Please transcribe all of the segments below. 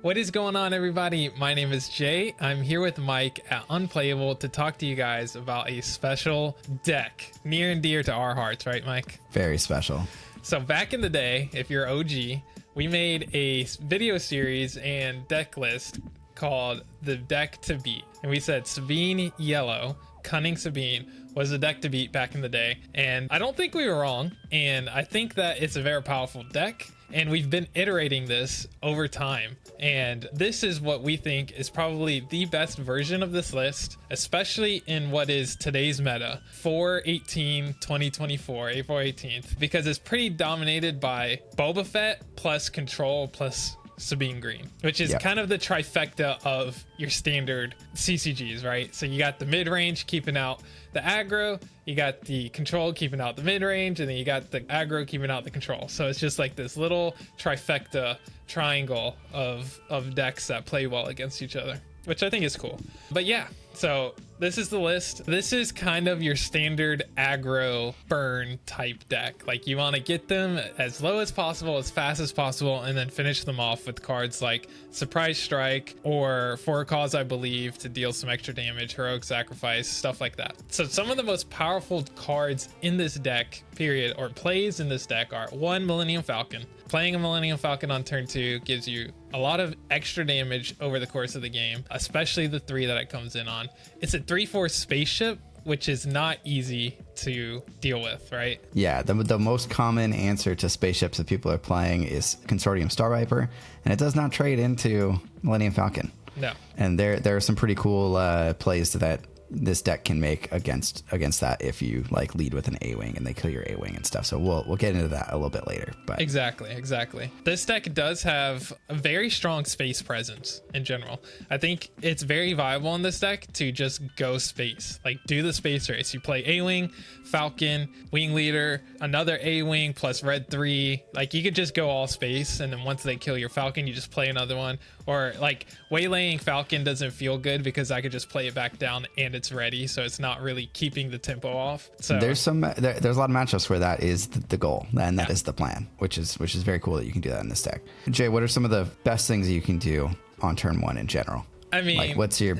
What is going on, everybody? My name is Jay. I'm here with Mike at Unplayable to talk to you guys about a special deck near and dear to our hearts, right, Mike? Very special. So back in the day, if you're OG, we made a video series and deck list called the deck to beat. And we said Sabine yellow, Cunning Sabine was the deck to beat back in the day. And I don't think we were wrong. And I think that it's a very powerful deck. And we've been iterating this over time. And this is what we think is probably the best version of this list, especially in what is today's meta, 4/18/2024, April 18th, because it's pretty dominated by Boba Fett plus Control plus Sabine Green, which is kind of the trifecta of your standard CCGs, right? So you got the mid-range keeping out the aggro, you got the control keeping out the mid-range, and then you got the aggro keeping out the control. So it's just like this little trifecta triangle of decks that play well against each other, which I think is cool. But yeah, so this is the list. This is kind of your standard aggro burn type deck. Like, you want to get them as low as possible, as fast as possible, and then finish them off with cards like Surprise Strike or For a Cause I Believe to deal some extra damage, Heroic Sacrifice, stuff like that. So some of the most powerful cards in this deck, period, or plays in this deck are: one, Millennium Falcon. Playing a Millennium Falcon on turn 2 gives you a lot of extra damage over the course of the game, especially the 3 that it comes in on. It's a 3/4 spaceship, which is not easy to deal with, right? Yeah, the most common answer to spaceships that people are playing is Consortium Star Viper, and it does not trade into Millennium Falcon. No. And there are some pretty cool plays that this deck can make against that if you like lead with an A-wing and they kill your A-wing and stuff. So we'll get into that a little bit later. But exactly. This deck does have a very strong space presence in general. I think it's very viable in this deck to just go space, like do the space race. You play A-wing, Falcon, Wing Leader, another A-wing plus red 3. Like, you could just go all space, and then once they kill your Falcon, you just play another one. Or like waylaying Falcon doesn't feel good because I could just play it back down and it's ready, so it's not really keeping the tempo off. So there's a lot of matchups where that is the goal, and that is the plan, which is very cool that you can do that in this deck. Jay, what are some of the best things that you can do on turn 1 in general? I mean, like, what's your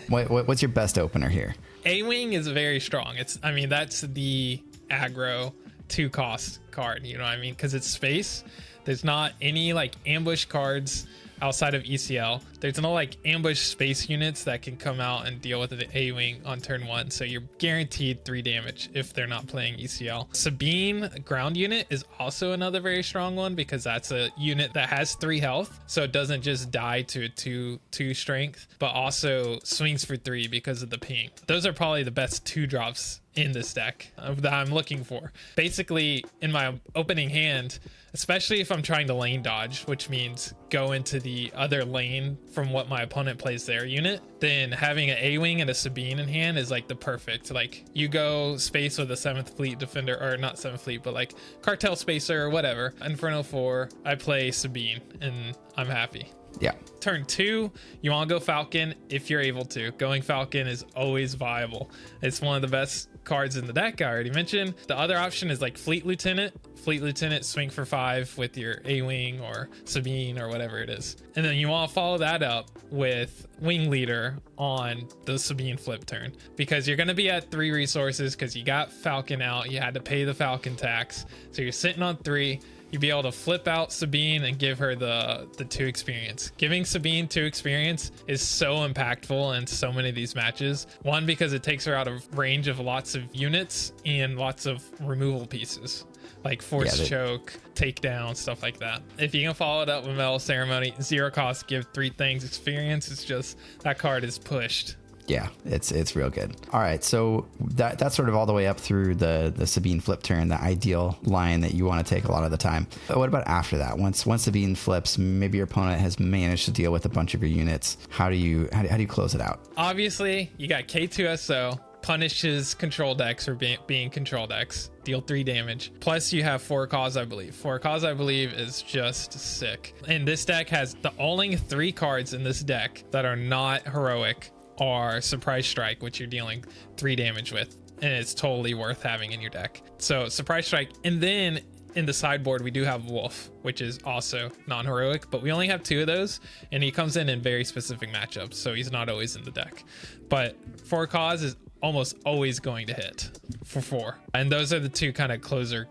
best opener here? A-wing is very strong. That's the aggro 2-cost card, you know what I mean? Because it's space. There's not any like ambush cards outside of ECL. There's no like ambush space units that can come out and deal with the A-wing on turn 1, so you're guaranteed 3 damage if they're not playing ECL. Sabine ground unit is also another very strong one, because that's a unit that has 3 health, so it doesn't just die to a 2 strength, but also swings for 3 because of the ping. Those are probably the best 2-drops in this deck that I'm looking for. Basically, in my opening hand, especially if I'm trying to lane dodge, which means go into the other lane from what my opponent plays their unit, then having an A-wing and a Sabine in hand is like the perfect, like, you go space with a 7th Fleet Defender, or not 7th Fleet, but like Cartel Spacer or whatever, Inferno 4, I play Sabine and I'm happy. Yeah. Turn 2, you want to go Falcon if you're able to. Going Falcon is always viable. It's one of the best cards in the deck, I already mentioned. The other option is like Fleet Lieutenant. Fleet Lieutenant, swing for 5 with your A-wing or Sabine or whatever it is. And then you want to follow that up with Wing Leader on the Sabine flip turn, because you're going to be at 3 resources because you got Falcon out. You had to pay the Falcon tax. So you're sitting on 3. You'd be able to flip out Sabine and give her the 2 experience. Giving Sabine 2 experience is so impactful in so many of these matches. One, because it takes her out of range of lots of units and lots of removal pieces, like Force Choke, Takedown, stuff like that. If you can follow it up with Metal Ceremony, 0 cost, give 3 things experience, it's just, that card is pushed. Yeah, it's real good. All right, so that's sort of all the way up through the Sabine flip turn, the ideal line that you want to take a lot of the time. But what about after that? Once Sabine flips, maybe your opponent has managed to deal with a bunch of your units. How do you close it out? Obviously, you got K2SO, punishes control decks for being control decks, deal 3 damage. Plus you have For a Cause I Believe. For a Cause I Believe is just sick. And this deck has the only 3 cards in this deck that are not heroic are Surprise Strike, which you're dealing 3 damage with, and it's totally worth having in your deck. So Surprise Strike, and then in the sideboard, we do have Wolf, which is also non-heroic, but we only have 2 of those, and he comes in very specific matchups, so he's not always in the deck. But For Cause is almost always going to hit for 4, and those are the 2 kind of closer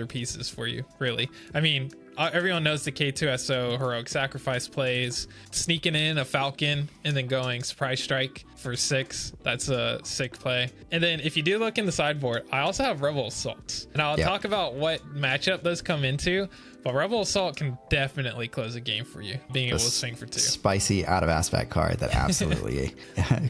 pieces for you, really. I mean, everyone knows the K2SO heroic sacrifice plays, sneaking in a Falcon and then going surprise strike for 6. That's a sick play. And then if you do look in the sideboard, I also have Rebel Assaults, and I'll talk about what matchup those come into. But Rebel Assault can definitely close a game for you, being able to swing for 2. Spicy out of aspect card that absolutely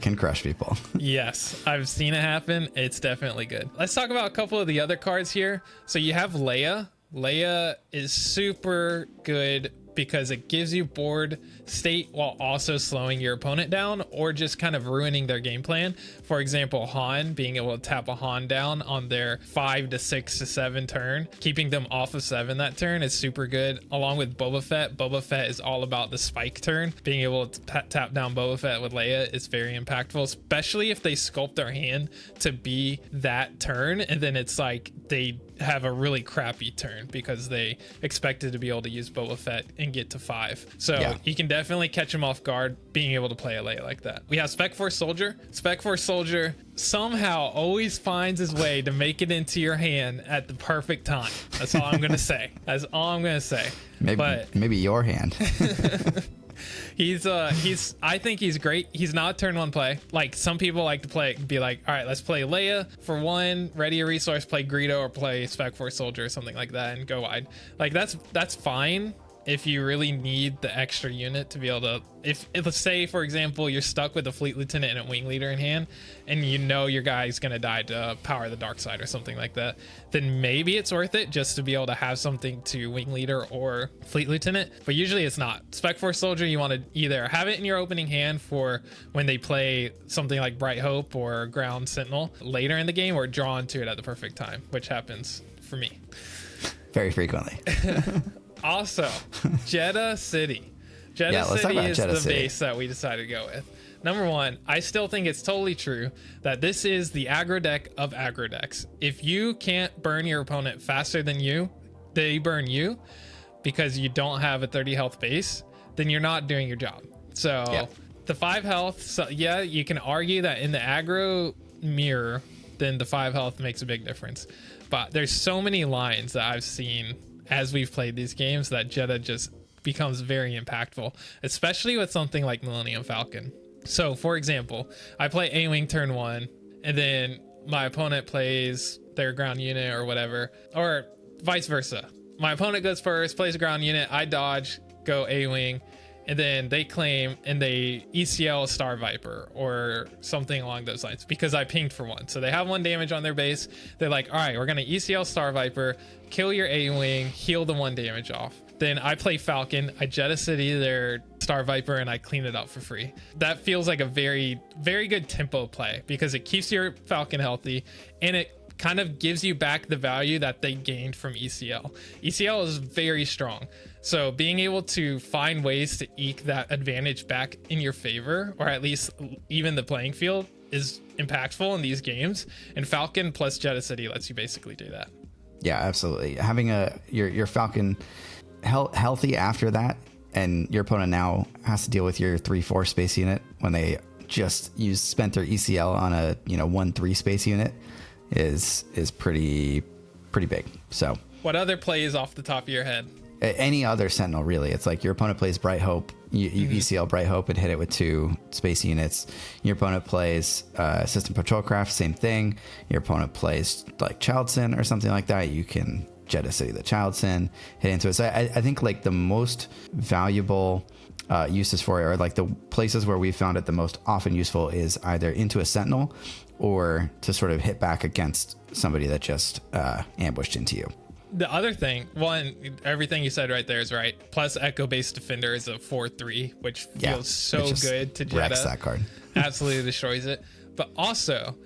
can crush people. Yes, I've seen it happen. It's definitely good. Let's talk about a couple of the other cards here. So you have Leia. Leia is super good because it gives you board state while also slowing your opponent down or just kind of ruining their game plan. For example, Han, being able to tap a Han down on their 5 to 6 to 7 turn, keeping them off of 7 that turn is super good. Along with Boba Fett. Boba Fett is all about the spike turn. Being able to tap down Boba Fett with Leia is very impactful, especially if they sculpt their hand to be that turn, and then it's like they have a really crappy turn because they expected to be able to use Boba Fett and get to 5. So you can definitely catch him off guard being able to play a Leia like that. We have Spec Force Soldier. Spec Force Soldier somehow always finds his way to make it into your hand at the perfect time. That's all I'm gonna say. That's all I'm gonna say. Maybe your hand. I think he's great. He's not a turn 1 play. Like some people like to be like, all right, let's play Leia for 1, ready a resource, play Greedo or play Spec Force Soldier or something like that and go wide. Like that's fine if you really need the extra unit to be able to, if let's say for example you're stuck with a Fleet Lieutenant and a Wing Leader in hand and you know your guy's gonna die to power the dark side or something like that, then maybe it's worth it just to be able to have something to Wing Leader or Fleet Lieutenant. But usually it's not. Spec Force Soldier, you want to either have it in your opening hand for when they play something like Bright Hope or Ground Sentinel later in the game, or draw into it at the perfect time, which happens for me very frequently. Also, Jeddah City. Jeddah City is the base that we decided to go with. Number 1, I still think it's totally true that this is the aggro deck of aggro decks. If you can't burn your opponent faster than they burn you because you don't have a 30 health base, then you're not doing your job. So the 5 health, so yeah, you can argue that in the aggro mirror, then the 5 health makes a big difference. But there's so many lines that I've seen as we've played these games that Jeddah just becomes very impactful, especially with something like Millennium Falcon. So for example, I play A-Wing turn 1 and then my opponent plays their ground unit or whatever, or vice versa. My opponent goes first, plays a ground unit, I dodge, go A-Wing, and then they claim and they ECL Star Viper or something along those lines because I pinged for 1. So they have 1 damage on their base. They're like, all right, we're going to ECL Star Viper, kill your A-Wing, heal the 1 damage off. Then I play Falcon, I Jeddah City their Star Viper, and I clean it up for free. That feels like a very, very good tempo play because it keeps your Falcon healthy and it kind of gives you back the value that they gained from ECL. ECL is very strong. So being able to find ways to eke that advantage back in your favor, or at least even the playing field, is impactful in these games. And Falcon plus Jeddah City lets you basically do that. Yeah, absolutely. Having your Falcon healthy after that, and your opponent now has to deal with your 3/4 space unit when they just spent their ECL on a 1/3 space unit is pretty big. So what other plays off the top of your head? Any other Sentinel, really. It's like your opponent plays Bright Hope, you ECL Bright Hope and hit it with 2 space units. Your opponent plays System Patrol Craft, same thing. Your opponent plays like Childson or something like that, you can Jeddah City the Childson, hit into it. So I think like the most valuable uses for it, or like the places where we found it the most often useful, is either into a Sentinel or to sort of hit back against somebody that just ambushed into you. The other thing, everything you said right there is right. Plus Echo Based Defender is a 4/3, which feels so good to Jeddah. Wrecks that card. Absolutely destroys it. But also,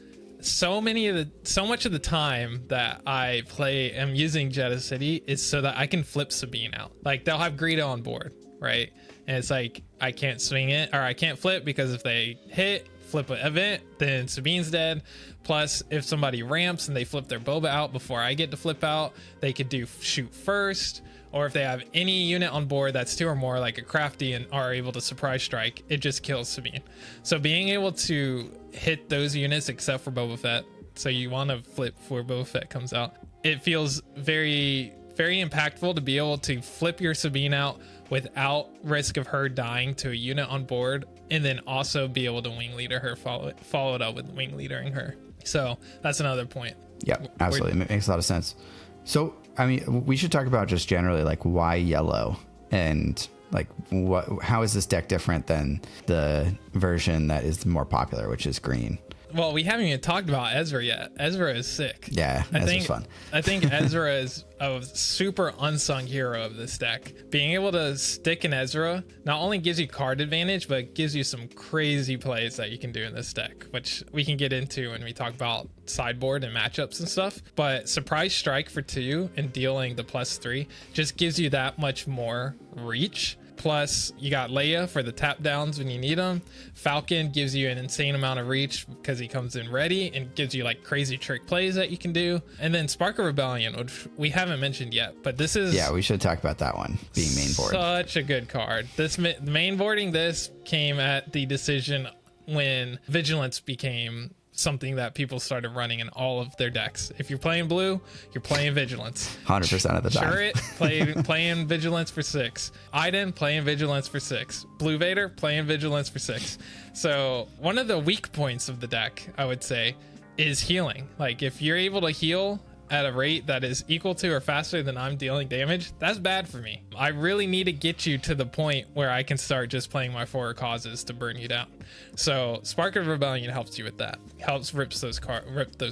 so much of the time that I am using Jeddah City is so that I can flip Sabine out. Like they'll have Greedo on board, right? And it's like I can't swing it or I can't flip because if they hit flip an event, then Sabine's dead. Plus, if somebody ramps and they flip their Boba out before I get to flip out, they could do shoot first. Or if they have any unit on board that's 2 or more, like a crafty, and are able to surprise strike, it just kills Sabine. So being able to hit those units except for Boba Fett, so you want to flip before Boba Fett comes out, it feels very, very impactful to be able to flip your Sabine out without risk of her dying to a unit on board, and then also be able to wing leader her, follow it up with wing leadering her. So that's another point. Yeah, absolutely. It makes a lot of sense. So, I mean, we should talk about just generally like why yellow, and like how is this deck different than the version that is more popular, which is green? Well, we haven't even talked about Ezra yet. Ezra is sick. Yeah, Ezra's fun. I think Ezra is a super unsung hero of this deck. Being able to stick in Ezra not only gives you card advantage, but gives you some crazy plays that you can do in this deck, which we can get into when we talk about sideboard and matchups and stuff. But surprise strike for 2 and dealing the +3 just gives you that much more reach. Plus, you got Leia for the tap downs when you need them. Falcon gives you an insane amount of reach because he comes in ready and gives you like crazy trick plays that you can do. And then Spark of Rebellion, which we haven't mentioned yet, but this is... Yeah, we should talk about that one being main board. Such a good card. This main boarding, this came at the decision when Vigilance became something that people started running in all of their decks. If you're playing blue, you're playing Vigilance 100% of the time. Chariot, playing Vigilance for 6. Iden, playing Vigilance for 6. Blue Vader, playing Vigilance for 6. So one of the weak points of the deck, I would say, is healing. Like if you're able to heal at a rate that is equal to or faster than I'm dealing damage, that's bad for me. I really need to get you to the point where I can start just playing my forward causes to burn you down. So Spark of Rebellion helps you with that. Helps rip those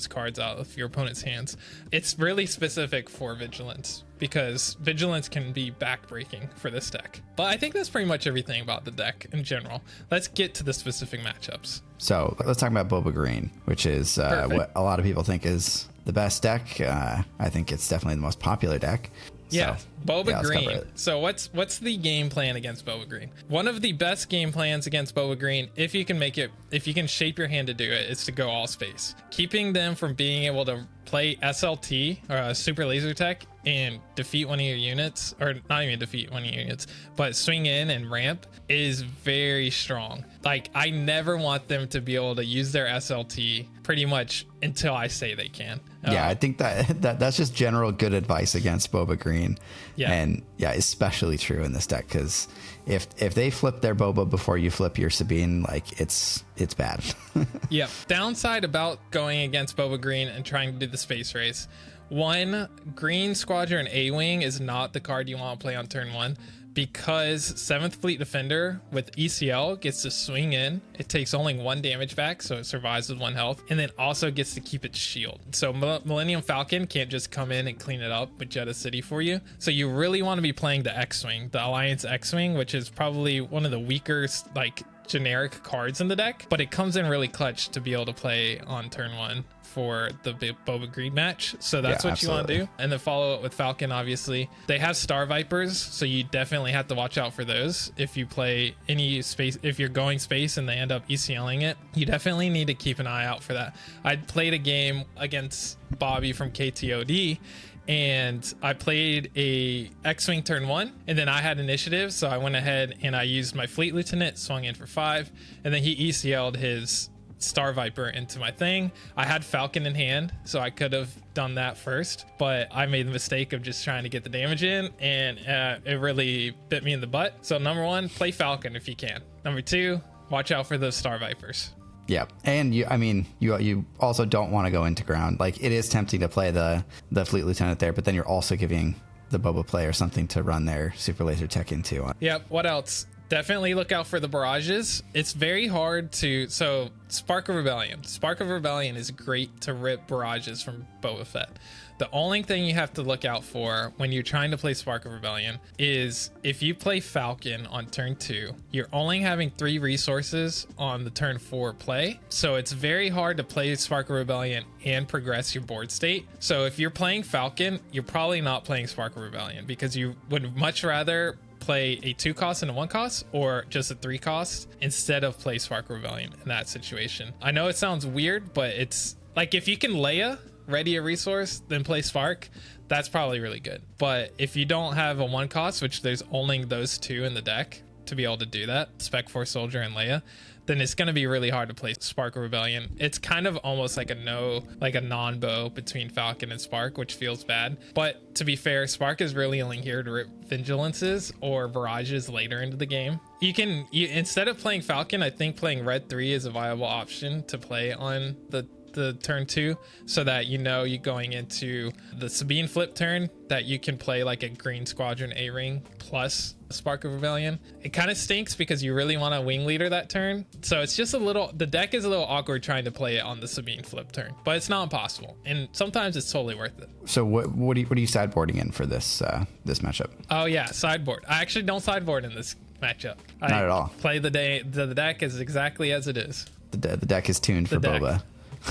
cards out of your opponent's hands. It's really specific for Vigilance because Vigilance can be backbreaking for this deck. But I think that's pretty much everything about the deck in general. Let's get to the specific matchups. So let's talk about Boba Green, which is what a lot of people think is the best deck. I think it's definitely the most popular deck. Yeah, so, Boba Green. So what's the game plan against Boba Green? One of the best game plans against Boba Green, if you can shape your hand to do it, is to go all space. Keeping them from being able to play SLT or Super Laser Tech and defeat one of your units, or not even defeat one of your units, but swing in and ramp is very strong. Like I never want them to be able to use their SLT pretty much until I say they can. Yeah, I think that's just general good advice against Boba Green. Yeah. And yeah, especially true in this deck because if they flip their Boba before you flip your Sabine, like it's bad. Yeah. Downside about going against Boba Green and trying to do the space race. 1, Green Squadron A-Wing is not the card you want to play on turn 1 because 7th Fleet Defender with ECL gets to swing in. It takes only 1 damage back, so it survives with 1 health, and then also gets to keep its shield. So Millennium Falcon can't just come in and clean it up with Jeddah City for you. So you really want to be playing the X-Wing, the Alliance X-Wing, which is probably one of the weaker, like, generic cards in the deck, but it comes in really clutch to be able to play on turn 1 for the Boba Green match. So that's what you want to do. And then follow it with Falcon, obviously. They have Star Vipers, so you definitely have to watch out for those. If you play any space, if you're going space and they end up ECLing it, you definitely need to keep an eye out for that. I played a game against Bobby from KTOD, and I played a X-Wing turn 1, and then I had initiative, so I went ahead and I used my Fleet Lieutenant, swung in for 5, and then he ECL'd his Star Viper into my thing. I had Falcon in hand, so I could have done that first, but I made the mistake of just trying to get the damage in, and it really bit me in the butt. So number 1, play Falcon if you can. Number 2, watch out for those Star Vipers. Yeah, and you also don't want to go into ground. Like it is tempting to play the Fleet Lieutenant there, but then you're also giving the Boba player something to run their Super Laser Tech into. Yep. What else? Definitely look out for the barrages. It's very hard to... So, Spark of Rebellion. Spark of Rebellion is great to rip barrages from Boba Fett. The only thing you have to look out for when you're trying to play Spark of Rebellion is if you play Falcon on turn 2, you're only having 3 resources on the turn 4 play. So it's very hard to play Spark of Rebellion and progress your board state. So if you're playing Falcon, you're probably not playing Spark of Rebellion because you would much rather play a 2 cost and a 1 cost, or just a 3 cost instead of play Spark Rebellion in that situation. I know it sounds weird, but it's like if you can Leia, ready a resource, then play Spark, that's probably really good. But if you don't have a 1 cost, which there's only those 2 in the deck to be able to do that, Spec Force Soldier and Leia, then it's going to be really hard to play Spark Rebellion. It's kind of almost like a non-bow between Falcon and Spark, which feels bad. But to be fair, Spark is really only here to rip Vigilances or Virages later into the game. You instead of playing Falcon, I think playing Red 3 is a viable option to play on the turn 2, so that you're going into the Sabine flip turn that you can play like a Green Squadron A-Ring plus Spark of Rebellion. It kind of stinks because you really want to wing leader that turn, so it's just the deck is a little awkward trying to play it on the Sabine flip turn, but it's not impossible, and sometimes it's totally worth it. So what are you sideboarding in for this matchup? Oh yeah, sideboard. I actually don't sideboard in this matchup. Not at all. Play the deck is exactly as it is. The deck is tuned for Boba.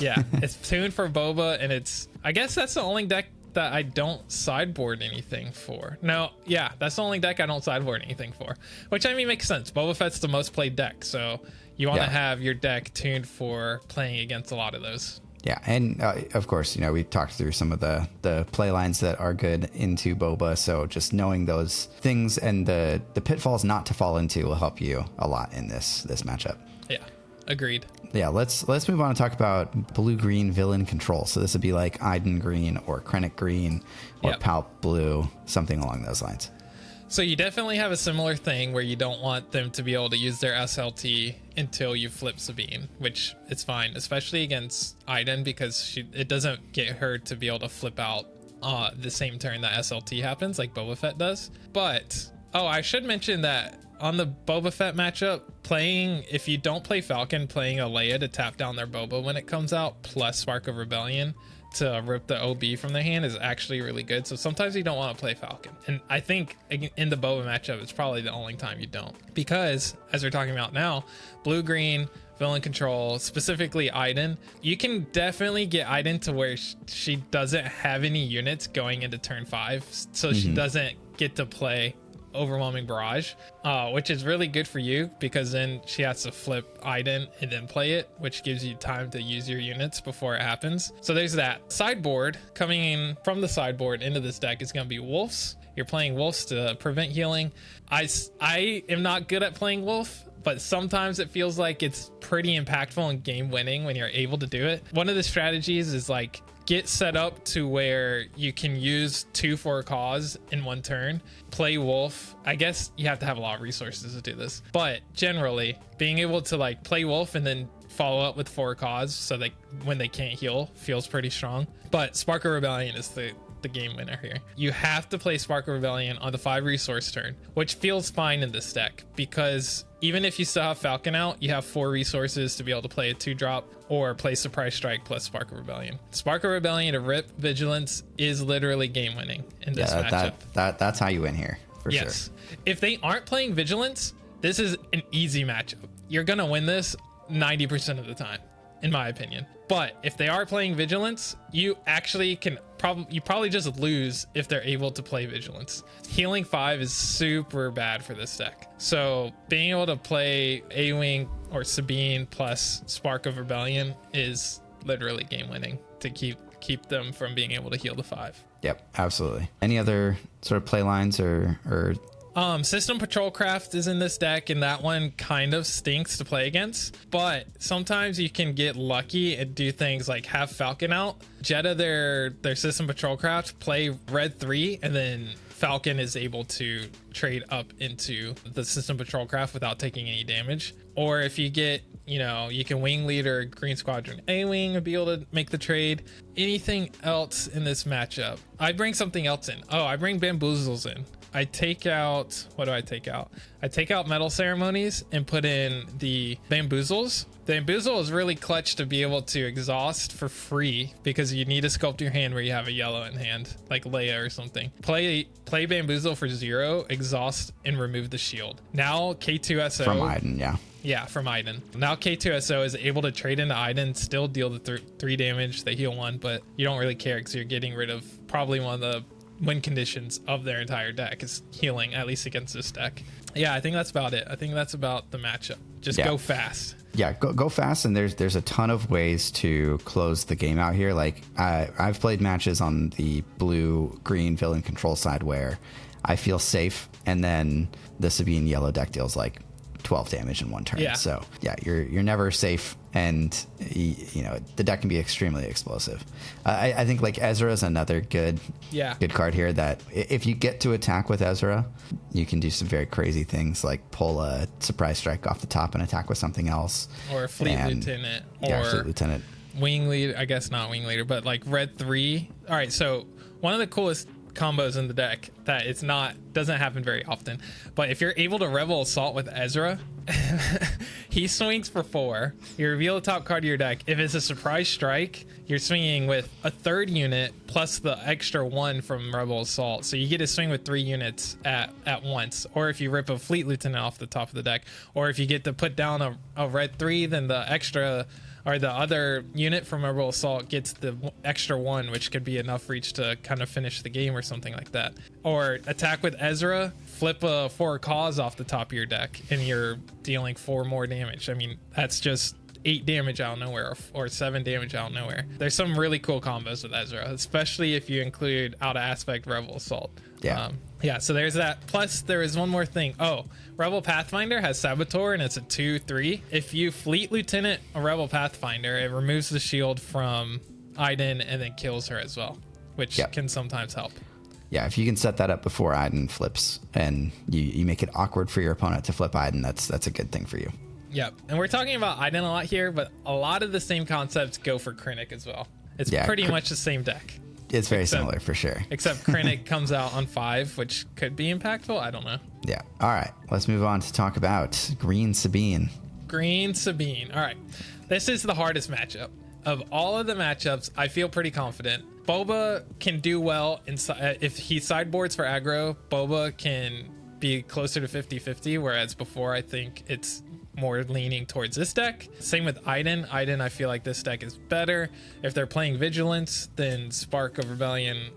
Yeah, it's tuned for Boba, and I guess that's the only deck that I don't sideboard anything for. No, yeah, that's the only deck I don't sideboard anything for, which I mean makes sense. Boba Fett's the most played deck, so you want to have your deck tuned for playing against a lot of those. Yeah, and of course, we talked through some of the play lines that are good into Boba, so just knowing those things and the pitfalls not to fall into will help you a lot in this matchup. Yeah. Agreed. Yeah, let's move on and talk about blue-green villain control. So this would be like Iden green or Krennic green or Palp blue, something along those lines. So you definitely have a similar thing where you don't want them to be able to use their SLT until you flip Sabine, which is fine, especially against Iden, because it doesn't get her to be able to flip out the same turn that SLT happens like Boba Fett does. But, I should mention that on the Boba Fett matchup, if you don't play Falcon, playing a Leia to tap down their Boba when it comes out, plus Spark of Rebellion to rip the OB from their hand is actually really good. So sometimes you don't want to play Falcon. And I think in the Boba matchup, it's probably the only time you don't. Because, as we're talking about now, blue-green, villain control, specifically Iden, you can definitely get Iden to where she doesn't have any units going into turn 5. So she doesn't get to play Overwhelming Barrage, which is really good for you, because then she has to flip Iden and then play it, which gives you time to use your units before it happens. So there's that. Sideboard, coming in from the sideboard into this deck, is going to be Wolves. You're playing Wolves to prevent healing. I am not good at playing Wolf, but sometimes it feels like it's pretty impactful and game winning when you're able to do it. One of the strategies is like get set up to where you can use 2 for a cause in one turn, play Wolf. I guess you have to have a lot of resources to do this, but generally being able to like play Wolf and then follow up with 4 cause, so that when they can't heal, feels pretty strong. But Spark of Rebellion is the game winner here. You have to play Spark of Rebellion on the 5 resource turn, which feels fine in this deck, because even if you still have Falcon out, you have 4 resources to be able to play a 2-drop or play Surprise Strike plus Spark of Rebellion. Spark of Rebellion to rip Vigilance is literally game winning in this matchup. That's how you win here, for sure. If they aren't playing Vigilance, this is an easy matchup. You're gonna win this 90% of the time, in my opinion. But if they are playing Vigilance, you actually can probably just lose if they're able to play Vigilance. Healing 5 is super bad for this deck. So being able to play A-Wing or Sabine plus Spark of Rebellion is literally game winning to keep them from being able to heal the 5. Yep, absolutely. Any other sort of play lines or System Patrol Craft is in this deck, and that one kind of stinks to play against, but sometimes you can get lucky and do things like have Falcon out, Jetta their System Patrol Craft, play Red 3, and then Falcon is able to trade up into the System Patrol Craft without taking any damage. Or if you get, you can wing leader Green Squadron A-Wing and be able to make the trade. Anything else in this matchup? I bring something else in. I bring Bamboozles in. I take out, what do I take out? I take out Metal Ceremonies and put in the Bamboozles. The Bamboozle is really clutch to be able to exhaust for free, because you need to sculpt your hand where you have a yellow in hand, like Leia or something. Play Bamboozle for 0, exhaust, and remove the shield. Now K2SO. From Iden, yeah. Yeah, from Iden. Now K2SO is able to trade into Iden, still deal the 3 damage. They heal 1, but you don't really care because you're getting rid of probably one of the win conditions of their entire deck is healing, at least against this deck. Yeah, I think that's about it. I think that's about the matchup. Just go fast. Yeah, go fast, and there's a ton of ways to close the game out here. Like I've played matches on the blue-green villain control side where I feel safe, and then the Sabine yellow deck deals like 12 damage in one turn. Yeah. So yeah, you're never safe, and the deck can be extremely explosive. I think like Ezra is another good card here, that if you get to attack with Ezra, you can do some very crazy things, like pull a surprise strike off the top and attack with something else, or Fleet Lieutenant, or Fleet Lieutenant, Wing Leader. I guess not Wing Leader, but like red 3. All right, so one of the coolest combos in the deck that doesn't happen very often, but if you're able to Rebel Assault with Ezra, he swings for 4. You reveal the top card of your deck. If it's a surprise strike, you're swinging with a 3rd unit plus the extra 1 from Rebel Assault, so you get to swing with 3 units at once. Or if you rip a Fleet Lieutenant off the top of the deck, or if you get to put down a red 3, then the extra, or the other unit from Rebel Assault gets the extra 1, which could be enough for each to kind of finish the game or something like that. Or attack with Ezra, flip a 4 cause off the top of your deck, and you're dealing 4 more damage. I mean, that's just 8 damage out of nowhere, or 7 damage out of nowhere. There's some really cool combos with Ezra, especially if you include out of aspect Rebel Assault. Yeah, so there's that. Plus, there is one more thing. Oh, Rebel Pathfinder has Saboteur, and it's a 2/3. If you Fleet Lieutenant a Rebel Pathfinder, it removes the shield from Iden and then kills her as well, which can sometimes help. Yeah, if you can set that up before Iden flips, and you make it awkward for your opponent to flip Iden, that's a good thing for you. Yep, and we're talking about Iden a lot here, but a lot of the same concepts go for Krennic as well. It's pretty much the same deck. It's very similar for sure. Except Krennic comes out on 5, which could be impactful. I don't know. Yeah. All right. Let's move on to talk about Green Sabine. Green Sabine. All right. This is the hardest matchup. Of all of the matchups, I feel pretty confident. Boba can do well if he sideboards for aggro. Boba can be closer to 50-50, whereas before I think it's more leaning towards this deck. Same with Iden. I feel like this deck is better. If they're playing Vigilance, then Spark of Rebellion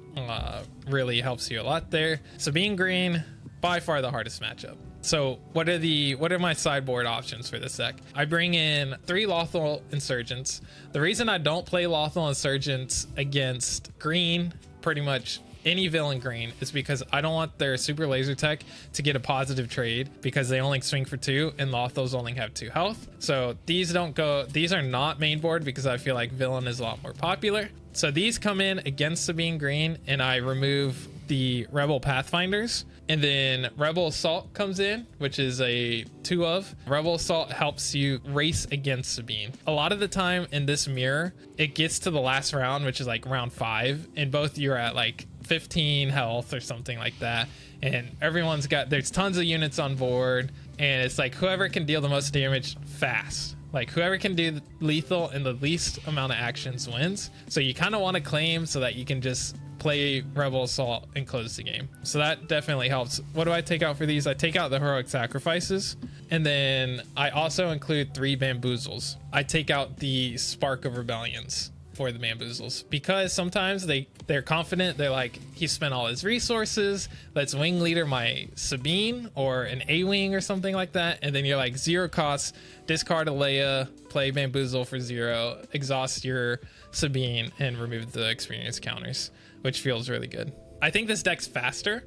really helps you a lot there. Sabine Green, by far the hardest matchup. So what are my sideboard options for this deck? I bring in 3 Lothal Insurgents. The reason I don't play Lothal Insurgents against green, pretty much any villain green, is because I don't want their super laser tech to get a positive trade, because they only swing for 2 and Lothals only have 2 health. So these are not main board, because I feel like villain is a lot more popular. So these come in against Sabine Green, and I remove the Rebel Pathfinders, and then Rebel Assault comes in, which is a 2 of. Rebel Assault helps you race against Sabine. A lot of the time in this mirror, it gets to the last round, which is like round 5, and both you're at like 15 health or something like that, and there's tons of units on board, and it's like whoever can deal the most damage fast. Like whoever can do lethal in the least amount of actions wins. So you kind of want to claim so that you can just play Rebel Assault and close the game. So that definitely helps. What do I take out for these? I take out the Heroic Sacrifices, and then I also include 3 Bamboozles. I take out the Spark of Rebellions for the Bamboozles, because sometimes they're confident. They're like, he spent all his resources, let's wing leader my Sabine or an A-wing or something like that, and then you're like, 0 costs, discard a Leia, play Bamboozle for 0, exhaust your Sabine, and remove the experience counters, which feels really good. I think this deck's faster.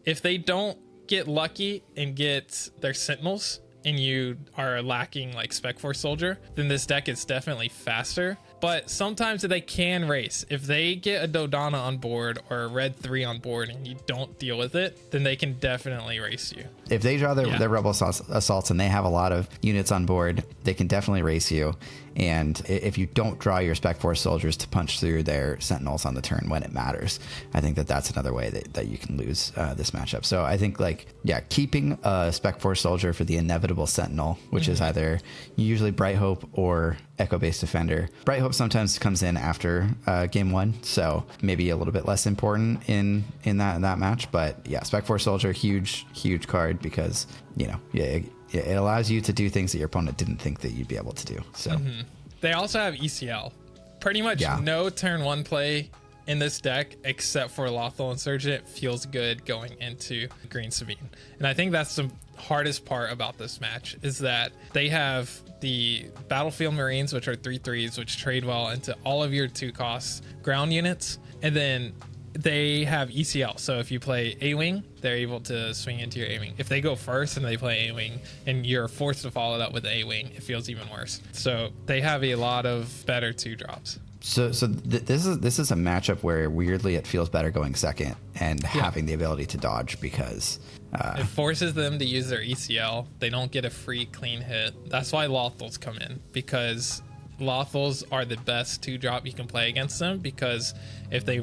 If they don't get lucky and get their Sentinels, and you are lacking like Spec Force Soldier, then this deck is definitely faster. But sometimes they can race. If they get a Dodonna on board or a red 3 on board and you don't deal with it, then they can definitely race you. If they draw their Rebel Assaults and they have a lot of units on board, they can definitely race you. And if you don't draw your Spec Force Soldiers to punch through their Sentinels on the turn when it matters, I think that's another way that you can lose this matchup. So I think keeping a Spec Force Soldier for the inevitable Sentinel, which is either usually Bright Hope or Echo-based Defender. Bright Hope sometimes comes in after game 1, so maybe a little bit less important in that match. But yeah, Spec Force Soldier, huge card, because it allows you to do things that your opponent didn't think that you'd be able to do. So they also have ECL. Pretty much no turn 1 play in this deck, except for Lothal Insurgent, feels good going into Green Sabine. And I think that's the hardest part about this match, is that they have the Battlefield Marines, which are 3/3s, which trade well into all of your 2-cost ground units. And then they have ECL. So if you play A-Wing, they're able to swing into your A-Wing. If they go first and they play A-Wing and you're forced to follow that with A-Wing, it feels even worse. So they have a lot of better 2-drops. So this is a matchup where weirdly it feels better going second and having the ability to dodge, because it forces them to use their ECL. They don't get a free clean hit. That's why Lothals come in, because Lothals are the best 2-drop you can play against them, because if they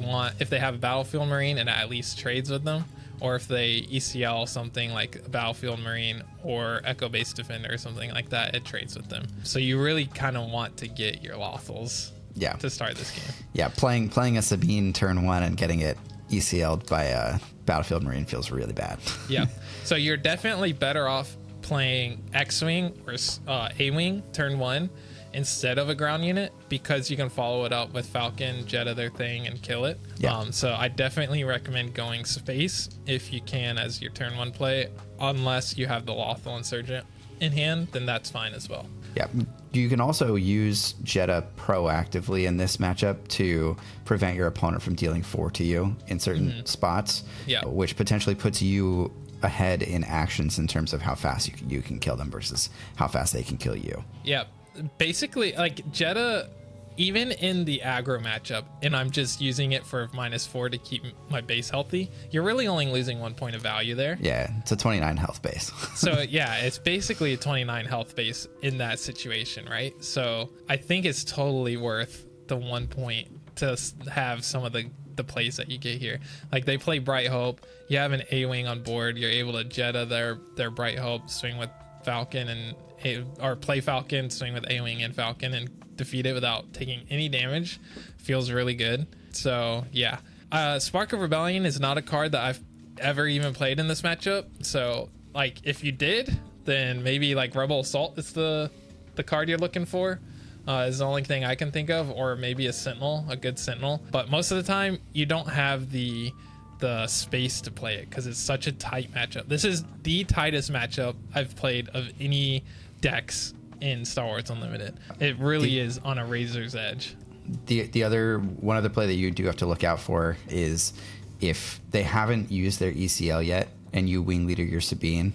have a Battlefield Marine and at least trades with them, or if they ECL something like a Battlefield Marine or Echo Base Defender or something like that, it trades with them. So you really kind of want to get your Lothals to start this game. Yeah, playing a Sabine turn 1 and getting it ECL'd by a Battlefield Marine feels really bad. Yeah, so you're definitely better off playing X-Wing or A-Wing turn 1 instead of a ground unit, because you can follow it up with Falcon, Jetta their thing, and kill it. So I definitely recommend going space if you can as your turn 1 play, unless you have the Lothal Insurgent in hand, then that's fine as well. Yeah, you can also use Jetta proactively in this matchup to prevent your opponent from dealing 4 to you in certain spots, which potentially puts you ahead in actions in terms of how fast you can kill them versus how fast they can kill you. Yeah, basically, like Jetta, even in the aggro matchup, and I'm just using it for -4 to keep my base healthy, you're really only losing 1 point of value there. Yeah, it's a 29 health base. So yeah, it's basically a 29 health base in that situation, right? So I think it's totally worth the 1 point to have some of the plays that you get here. Like they play Bright Hope, you have an A-Wing on board, you're able to Jetta their Bright Hope, swing with Falcon or play Falcon, swing with A-Wing and Falcon, and defeat it without taking any damage. Feels really good. So yeah, Spark of Rebellion is not a card that I've ever even played in this matchup. So like if you did, then maybe like Rebel Assault is the card you're looking for. Is the only thing I can think of, or maybe a Sentinel, a good Sentinel. But most of the time you don't have the space to play it because it's such a tight matchup. This is the tightest matchup I've played of any decks in Star Wars Unlimited. It really is on a razor's edge. One other play that you do have to look out for is if they haven't used their ECL yet and you wing leader your Sabine,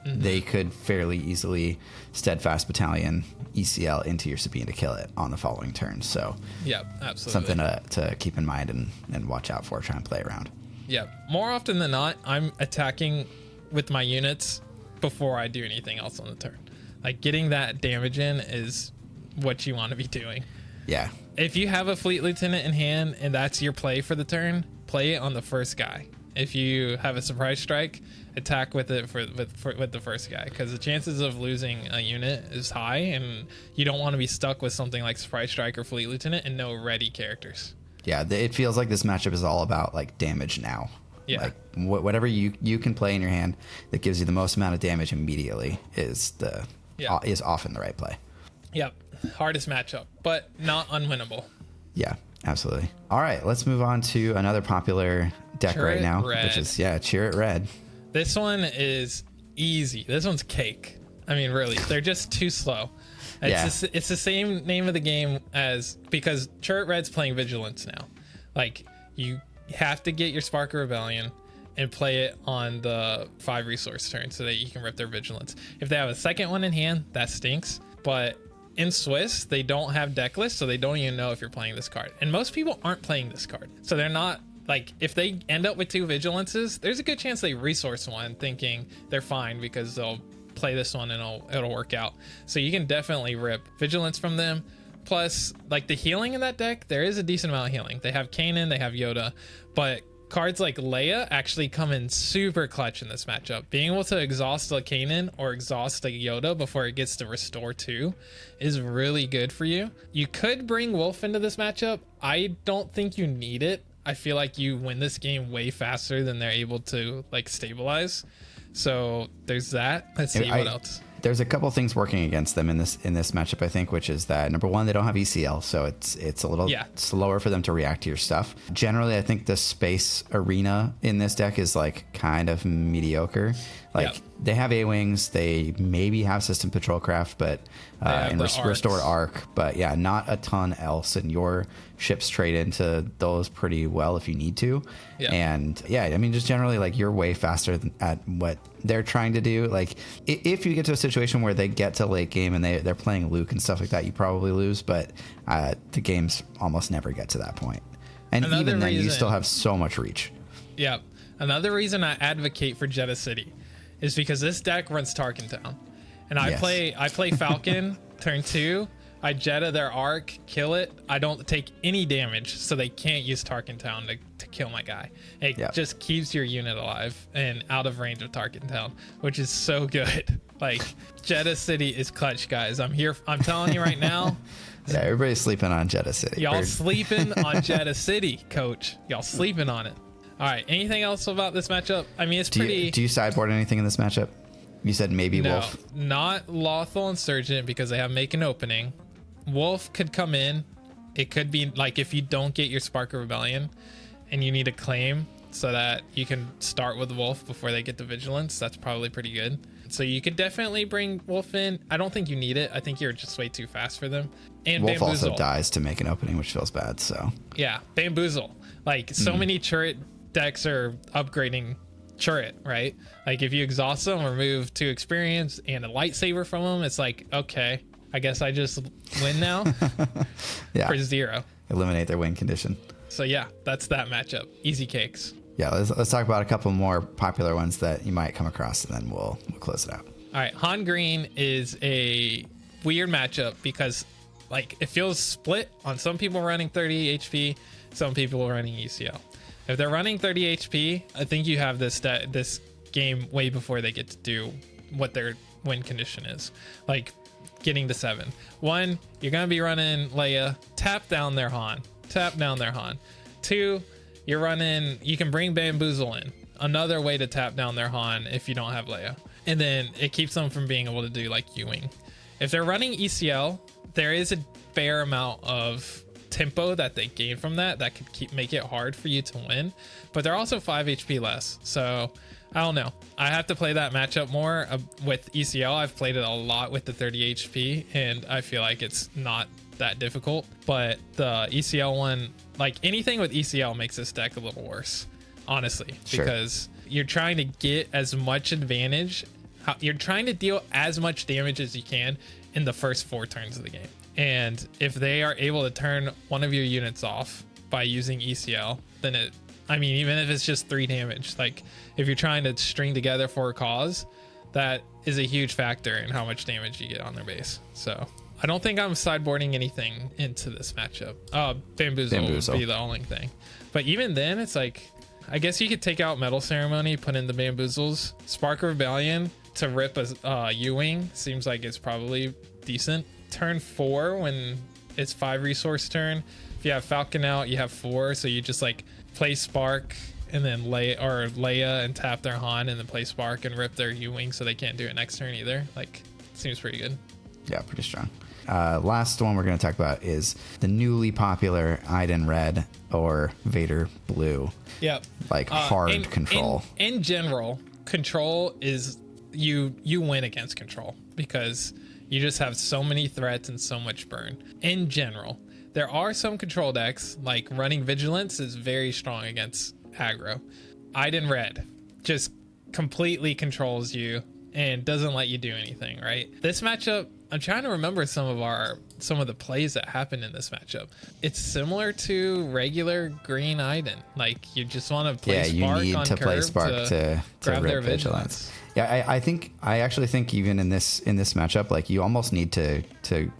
they could fairly easily Steadfast Battalion ECL into your Sabine to kill it on the following turn. So yeah, absolutely. Something to keep in mind and watch out for, try and play around. Yeah, more often than not, I'm attacking with my units before I do anything else on the turn. Like getting that damage in is what you want to be doing. Yeah. If you have a Fleet Lieutenant in hand and that's your play for the turn, play it on the first guy. If you have a Surprise Strike, attack with it with the first guy, because the chances of losing a unit is high, and you don't want to be stuck with something like Surprise Strike or Fleet Lieutenant and no ready characters. Yeah, it feels like this matchup is all about like damage now. Yeah. Like whatever you can play in your hand that gives you the most amount of damage immediately is often the right play. Yep. Hardest matchup, but not unwinnable. Yeah, absolutely. All right, let's move on to another popular deck right now, which is Cheer It Red. This one is easy. This one's cake. I mean, really, they're just too slow. It's the same name of the game because Turret Red's playing Vigilance now. Like, you have to get your Spark of Rebellion and play it on the 5 resource turn so that you can rip their Vigilance. If they have a second one in hand, that stinks. But in Swiss, they don't have deck lists, so they don't even know if you're playing this card. And most people aren't playing this card. So they're not, like, if they end up with 2 Vigilances, there's a good chance they resource one thinking they're fine because they'll play this one and it'll work out. So you can definitely rip Vigilance from them. Plus, like, the healing in that deck, there is a decent amount of healing. They have Kanan, they have Yoda, but cards like Leia actually come in super clutch in this matchup. Being able to exhaust a Kanan or exhaust a Yoda before it gets to restore 2 is really good for you. You could bring Wolf into this matchup. I don't think you need it. I feel like you win this game way faster than they're able to, like, stabilize. So there's that. Let's see what else. there's a couple things working against them in this matchup, I think, which is that number one, they don't have ECL, so it's a little slower for them to react to your stuff. Generally, I think the space arena in this deck is like kind of mediocre. Like they have A-Wings, they maybe have System Patrol Craft, but and Restored Arc, but yeah, not a ton else. And your ships trade into those pretty well if you need to. And yeah, I mean, just generally, like, you're way faster at what they're trying to do. Like, if you get to a situation where they get to late game and they're playing Luke and stuff like that, you probably lose. But the games almost never get to that point. And even then, you still have so much reach. Yeah. Another reason I advocate for Jeddah City is because this deck runs Tarkentown, and I play Falcon turn 2. I Jeddah their Arc, kill it. I don't take any damage, so they can't use Tarkentown to kill my guy. It just keeps your unit alive and out of range of Tarkentown, which is so good. Like, Jeddah City is clutch, guys. I'm telling you right now. Yeah, everybody's sleeping on Jeddah City. Y'all sleeping on Jeddah City, coach. Y'all sleeping on it. All right. Anything else about this matchup? I mean, it's pretty. Do you sideboard anything in this matchup? You said maybe Wolf. Not Lawful Insurgent because they have Make an Opening. Wolf could come in. It could be like if you don't get your Spark of Rebellion and you need a claim so that you can start with Wolf before they get the Vigilance. That's probably pretty good. So you could definitely bring Wolf in. I don't think you need it. I think you're just way too fast for them. And Wolf Bamboozle also dies to Make an Opening, which feels bad. So yeah, Bamboozle. Like, so many turret decks are upgrading turret, right? Like, if you exhaust them, remove 2 experience and a lightsaber from them, it's like, okay, I guess I just win now. For 0. Eliminate their win condition. So yeah, that's that matchup. Easy cakes. Yeah, let's talk about a couple more popular ones that you might come across, and then we'll close it out. All right, Han Green is a weird matchup because, like, it feels split on some people running 30 HP, some people running ECL. If they're running 30 HP, I think you have this game way before they get to do what their win condition is. Like, getting to 7. 1, you're going to be running Leia, tap down their Han. 2, you can bring Bamboozle in. Another way to tap down their Han if you don't have Leia. And then it keeps them from being able to do, like, U-Wing. If they're running ECL, there is a fair amount of tempo that they gain from that could make it hard for you to win, but they're also 5 HP less. So I don't know. I have to play that matchup more with ECL. I've played it a lot with the 30 HP, and I feel like it's not that difficult. But the ECL one, like, anything with ECL makes this deck a little worse, honestly, because you're trying to get as much advantage. You're trying to deal as much damage as you can in the first 4 turns of the game. And if they are able to turn one of your units off by using ECL, then even if it's just 3 damage, like, if you're trying to string together for a cause, that is a huge factor in how much damage you get on their base. So I don't think I'm sideboarding anything into this matchup. Bamboozle would be the only thing. But even then, it's like, I guess you could take out Metal Ceremony, put in the Bamboozles. Spark of Rebellion to rip a U-Wing seems like it's probably decent. Turn 4, when it's 5 resource turn, if you have Falcon out, you have 4, so you just, like, play Spark and then Leia and tap their Han and then play Spark and rip their U-Wing so they can't do it next turn either. Like, seems pretty good. Yeah, pretty strong. Last one we're going to talk about is the newly popular Iden Red or Vader Blue. Yep. Like, hard control. In general, control is you win against control because you just have so many threats and so much burn. In general, there are some control decks, like running Vigilance is very strong against aggro. Iden Red just completely controls you and doesn't let you do anything, right? This matchup, I'm trying to remember some of the plays that happened in this matchup. It's similar to regular green Iden. Like, you just want to play Spark on curve. Yeah, you need to play Spark to grab their Vigilance. Yeah, I actually think even in this matchup, like, you almost need to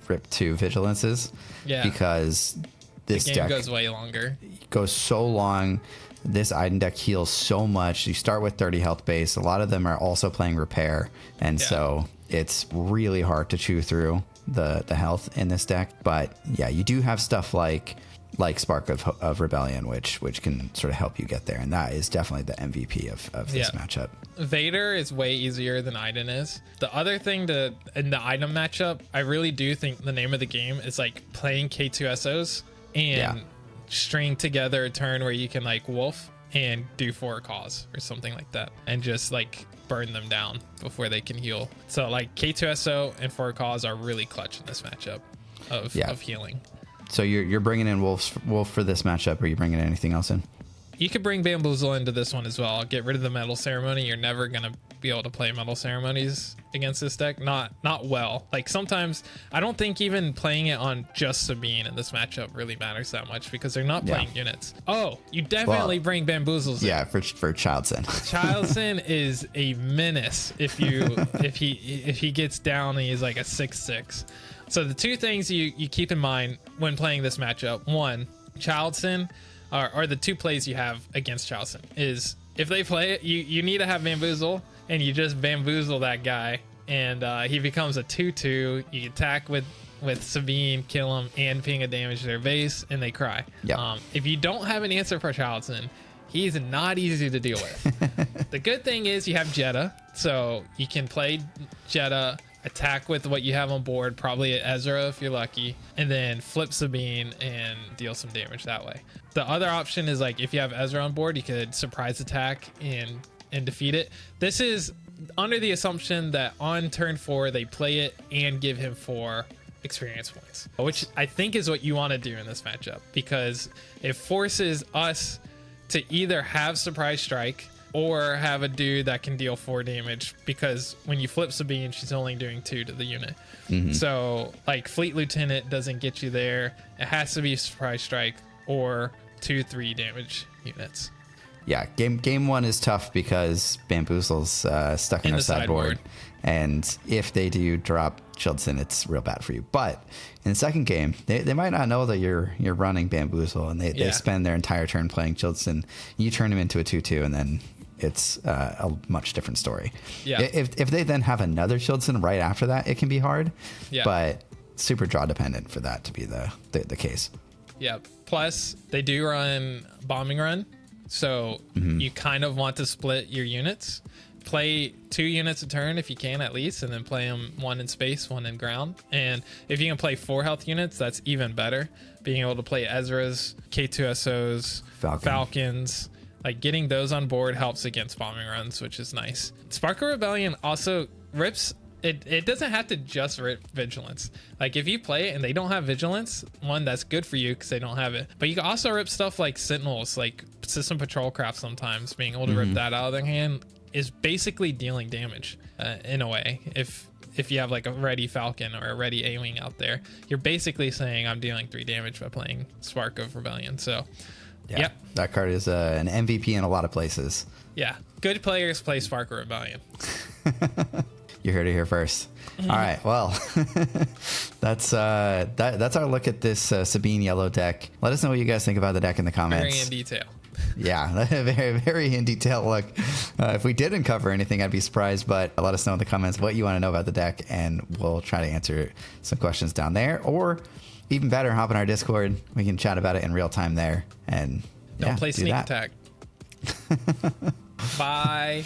rip 2 Vigilances. Yeah. Because this deck goes way longer. Goes so long. This Iden deck heals so much. You start with 30 health base. A lot of them are also playing repair, and so it's really hard to chew through the health in this deck. But yeah, you do have stuff like like Spark of Rebellion, which can sort of help you get there. And that is definitely the MVP of this matchup. Vader is way easier than Iden is. The other thing in the item matchup, I really do think the name of the game is like playing K2SOs and string together a turn where you can like wolf and do 4 cause or something like that, and just like burn them down before they can heal. So like K2SO and 4 cause are really clutch in this matchup of healing. So you're bringing in wolf for this matchup, or are you bringing anything else in? You could bring Bamboozle into this one as well. Get rid of the Metal Ceremony. You're never gonna be able to play Metal Ceremonies against this deck. Not well. Like sometimes I don't think even playing it on just Sabine in this matchup really matters that much, because they're not playing units. Oh, you definitely bring Bamboozles in. Yeah, for Child Sin. Child Sin is a menace if he gets down and he's like a 6/6. So the 2 things you keep in mind when playing this matchup: 1, Child Sin, or the 2 plays you have against Child Sin is, if they play it, you need to have Bamboozle, and you just bamboozle that guy, and he becomes a 2/2. You attack with Sabine, kill him, and ping a damage to their base, and they cry. Yep. If you don't have an answer for Child Sin, he's not easy to deal with. The good thing is you have Jeddah, so you can play Jeddah, attack with what you have on board, probably Ezra if you're lucky, and then flip Sabine and deal some damage that way. The other option is, like, if you have Ezra on board, you could surprise attack and defeat it. This is under the assumption that on turn 4 they play it and give him 4 experience points, which I think is what you want to do in this matchup, because it forces us to either have surprise strike or have a dude that can deal 4 damage, because when you flip Sabine, she's only doing 2 to the unit. So like Fleet Lieutenant doesn't get you there. It has to be surprise strike or 2-3 damage units. Yeah, game 1 is tough because Bamboozle's stuck in our sideboard. And if they do drop Childson, it's real bad for you. But in the second game, they might not know that you're running Bamboozle, and they spend their entire turn playing Childson. You turn him into a 2/2, and then it's a much different story. Yeah. If they then have another Childson right after that, it can be hard. Yeah. But super draw dependent for that to be the case. Yeah. Plus, they do run Bombing Run, so you kind of want to split your units. Play 2 units a turn if you can, at least, and then play them 1 in space, 1 in ground. And if you can play 4 health units, that's even better. Being able to play Ezra's, K2SOs, Falcons, like getting those on board helps against bombing runs, which is nice. Spark of Rebellion also rips. It doesn't have to just rip Vigilance. Like if you play it and they don't have Vigilance, one, that's good for you because they don't have it. But you can also rip stuff like Sentinels, like System Patrol Craft sometimes. Being able to rip that out of their hand is basically dealing damage in a way. If you have like a ready Falcon or a ready A-Wing out there, you're basically saying I'm dealing 3 damage by playing Spark of Rebellion. So yeah, that card is an MVP in a lot of places. Yeah, good players play Spark of Rebellion. You heard it here first. All right, well, that's our look at this Sabine yellow deck. Let us know what you guys think about the deck in the comments. Very in detail. Yeah, very, very in detail look. If we didn't cover anything, I'd be surprised, but let us know in the comments what you want to know about the deck, and we'll try to answer some questions down there. Or even better, hop in our Discord. We can chat about it in real time there. And don't play sneak attack. Bye.